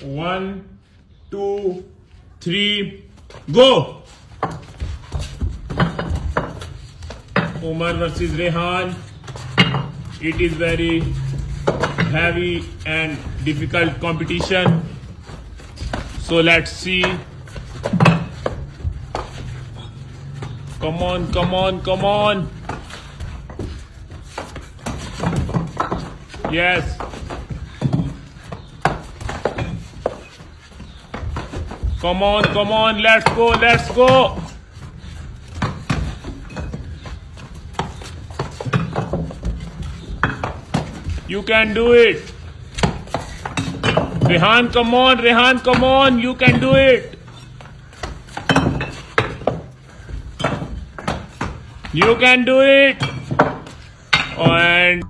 1, 2, 3, go! Umar versus Rehan. It is very heavy and difficult competition. So let's see. Come on, come on, come on. Yes. Come on, let's go, let's go. You can do it. Rehan, come on, you can do it. You can do it. And